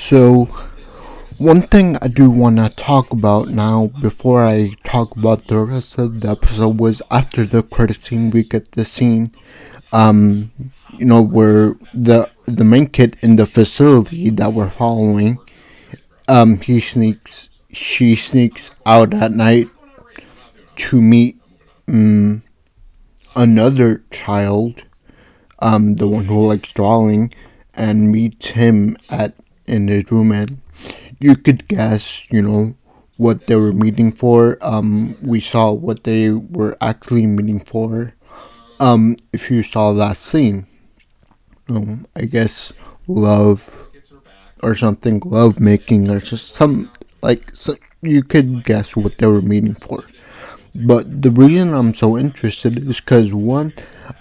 So, one thing I do want to talk about now before I talk about the rest of the episode was after the credit scene, we get the scene, um, where the main kid in the facility that we're following, she sneaks out at night to meet another child, the one who likes drawing, and meets him at in his room, and you could guess, what they were meeting for. We saw what they were actually meeting for. If you saw that scene, I guess love or something, love making or just you could guess what they were meeting for. But the reason I'm so interested is because one,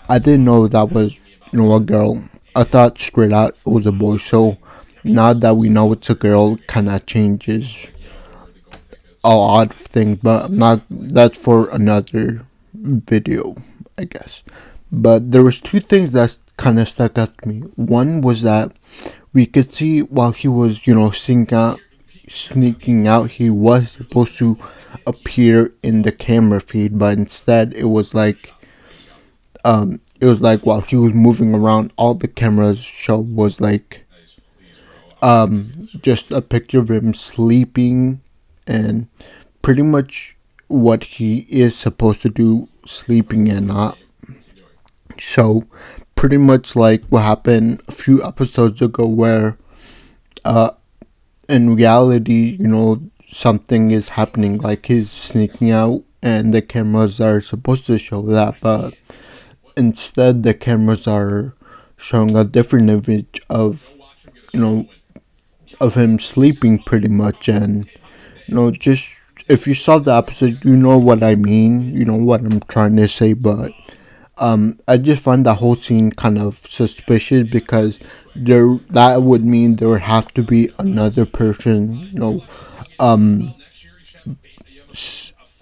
I didn't know that was a girl. I thought straight out it was a boy. So now that we know it's a girl, kind of changes a lot of things. But I'm not. That's for another video, I guess. But there was two things that kind of stuck out to me. One was that we could see while he was, sneaking out, he was supposed to appear in the camera feed, but instead it was like while he was moving around, all the cameras show was just a picture of him sleeping, and pretty much what he is supposed to do, sleeping and not. So pretty much like what happened a few episodes ago, where in reality, something is happening, like he's sneaking out, and the cameras are supposed to show that, but instead the cameras are showing a different image of, you know, of him sleeping pretty much, and, just, if you saw the episode, you know what I mean, you know what I'm trying to say, but I just find that whole scene kind of suspicious, because that would mean there would have to be another person, um,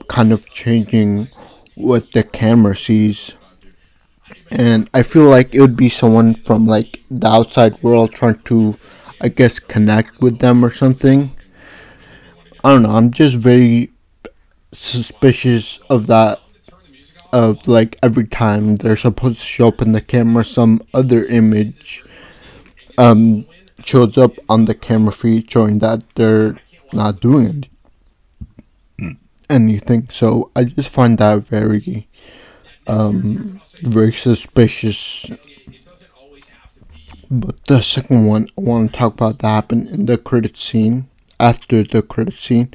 kind of changing what the camera sees. And I feel like it would be someone from like the outside world trying to, I guess, connect with them or something. I don't know. I'm just very suspicious of that. Of like every time they're supposed to show up in the camera, some other image um shows up on the camera feed showing that they're not doing anything. So I just find that very suspicious. But the second one I want to talk about that happened in the credit scene. After the credit scene,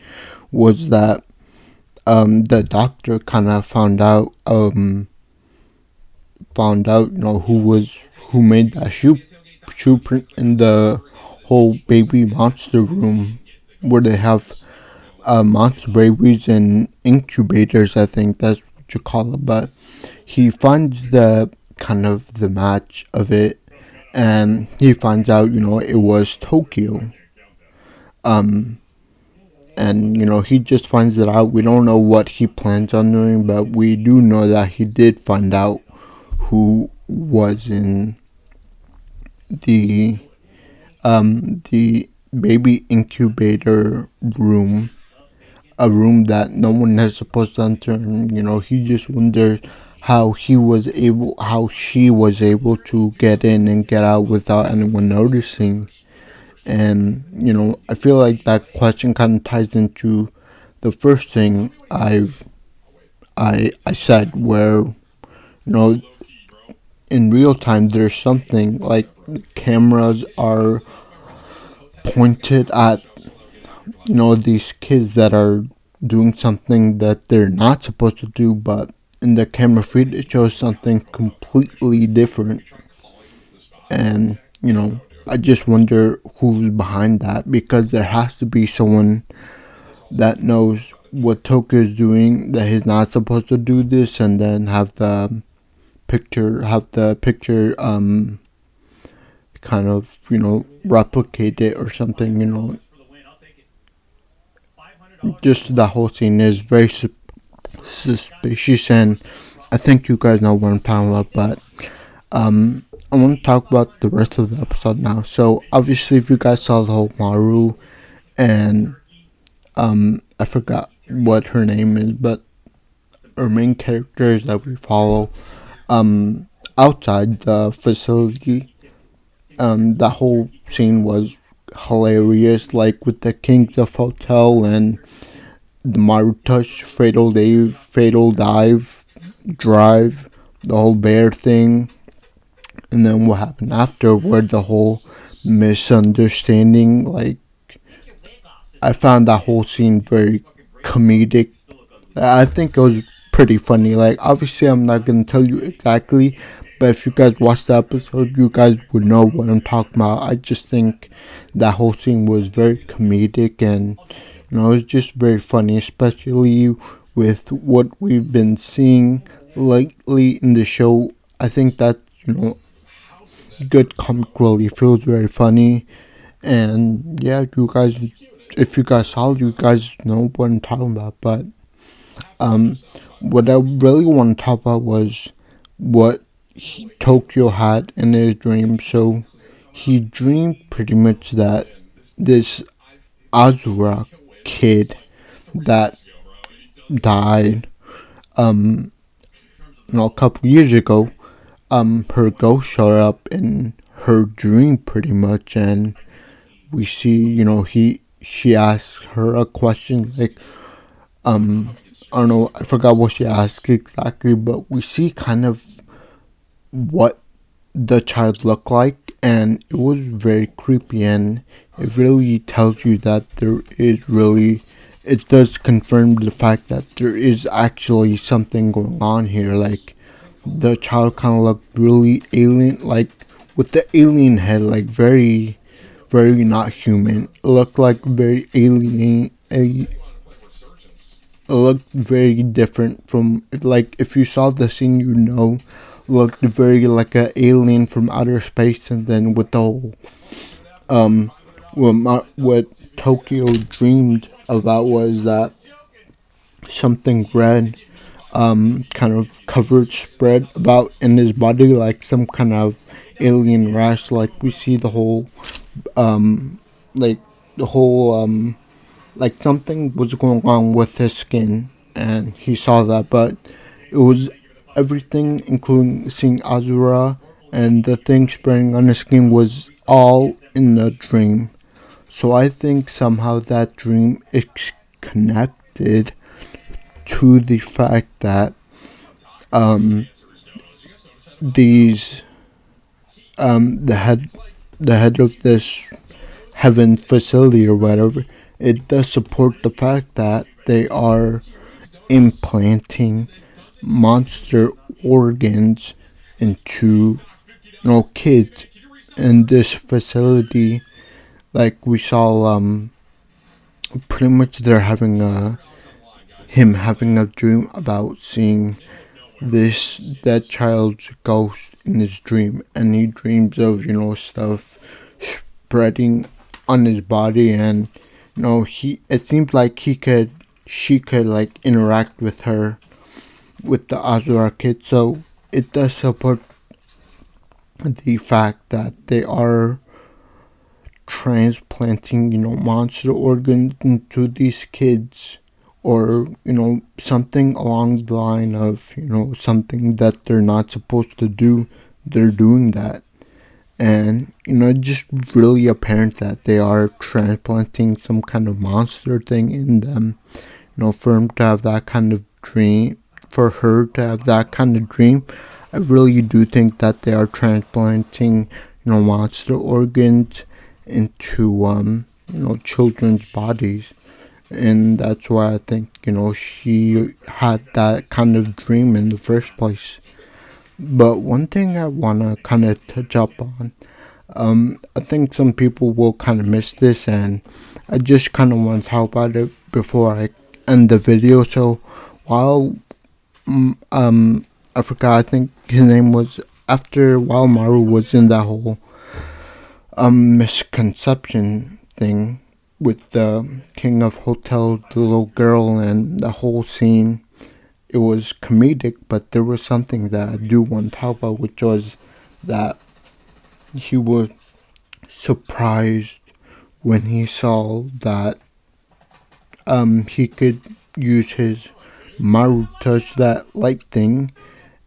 was that the doctor kind of found out, who made that shoe print in the whole baby monster room, where they have monster babies and incubators. I think that's what you call it. But he finds the kind of the match of it, and he finds out, it was Tokyo. Um, and he just finds it out. We don't know what he plans on doing, but we do know that he did find out who was in the the baby incubator room, a room that no one is supposed to enter. And, he just wonders how she was able to get in and get out without anyone noticing. And, I feel like that question kind of ties into the first thing I said, where, in real time, there's something like cameras are pointed at, these kids that are doing something that they're not supposed to do, but in the camera feed it shows something completely different. And, I just wonder who's behind that, because there has to be someone that knows what Tokyo is doing, that he's not supposed to do this, and then have the picture kind of, replicate it or something. Just the whole scene is very suspicious, and I think you guys know what I'm talking about. But I want to talk about the rest of the episode now. So obviously, if you guys saw the whole Maru and I forgot what her name is, but our main characters that we follow outside the facility, that whole scene was hilarious. Like with the Kings of Hotel and the Maru Touch, Fatal Dive, Drive, the whole bear thing, and then what happened afterward, the whole misunderstanding. Like, I found that whole scene very comedic. I think it was pretty funny. Like, obviously, I'm not gonna tell you exactly, but if you guys watch the episode, you guys would know what I'm talking about. I just think that whole scene was very comedic, and it was just very funny, especially with what we've been seeing lately in the show. I think that good comic relief feels very funny, and yeah, you guys, if you guys saw it, you guys know what I'm talking about. But what I really want to talk about was what Tokyo had in his dream. So he dreamed pretty much that this Azura kid that died a couple years ago, her ghost showed up in her dream pretty much, and we see, she asked her a question like, I don't know, I forgot what she asked exactly, but we see kind of what the child looked like, and it was very creepy, and it really tells you that it does confirm the fact that there is actually something going on here. Like, the child kind of looked really alien, like with the alien head, like very, very not human. It looked like very alien. It looked very different from, like, if you saw the scene, looked very like an alien from outer space. And then with the whole what Tokyo dreamed about was that something red kind of covered spread about in his body, like some kind of alien rash. Like, we see the whole like the whole like something was going on with his skin, and he saw that. But it was everything, including seeing Azura, and the thing spreading on his skin was all in the dream. So I think somehow that dream is connected to the fact that these the head of this heaven facility or whatever, it does support the fact that they are implanting monster organs into kids in this facility. Like, we saw pretty much they're having him having a dream about seeing this that child's ghost in his dream, and he dreams of stuff spreading on his body, and it seems like she could like interact with her, with the Azura kid. So it does support the fact that they are transplanting monster organs into these kids, or something along the line of something that they're not supposed to do, they're doing that. And it's just really apparent that they are transplanting some kind of monster thing in them. For him to have that kind of dream, for her to have that kind of dream, I really do think that they are transplanting monster organs into children's bodies. And that's why I think she had that kind of dream in the first place. But one thing I want to kind of touch up on, I think some people will kind of miss this, and I just kind of want to talk about it before I end the video. So while I forgot, I think his name was, while Maru was in that whole misconception thing with the King of Hotel, the little girl, and the whole scene, it was comedic, but there was something that I do want to talk about, which was that he was surprised when he saw that he could use his Maru touch, that light thing,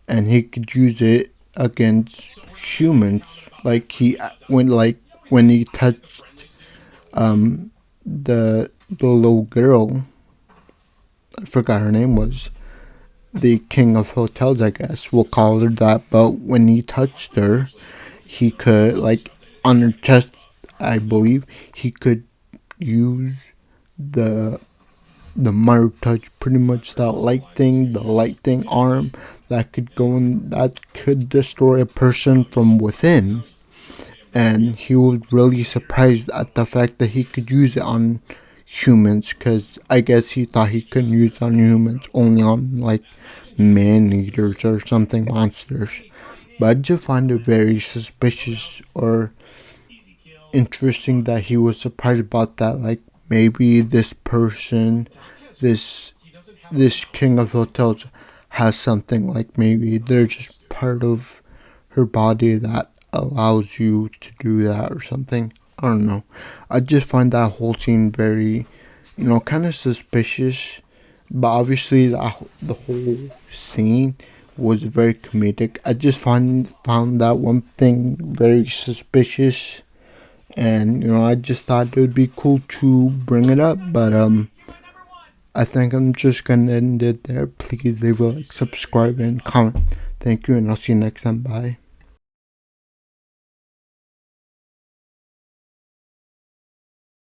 and he could use it against humans. When he touched the little girl, I forgot her name was the king of hotels, I guess we'll call her that. But when he touched her, he could, like, on her chest, I believe, he could use the Mario touch, pretty much that light thing arm that could go in, that could destroy a person from within. And he was really surprised at the fact that he could use it on humans, because I guess he thought he couldn't use it on humans, only on like man eaters or something, monsters. But I just find it very suspicious or interesting that he was surprised about that. Like, maybe this person, this this king of hotels, has something, like maybe they're just part of her body that allows you to do that or something. I don't know. I just find that whole scene very, kind of suspicious. But obviously, the whole scene was very comedic. I just found that one thing very suspicious, and I just thought it would be cool to bring it up. But I think I'm just gonna end it there. Please leave a like, subscribe, and comment. Thank you, and I'll see you next time. Bye.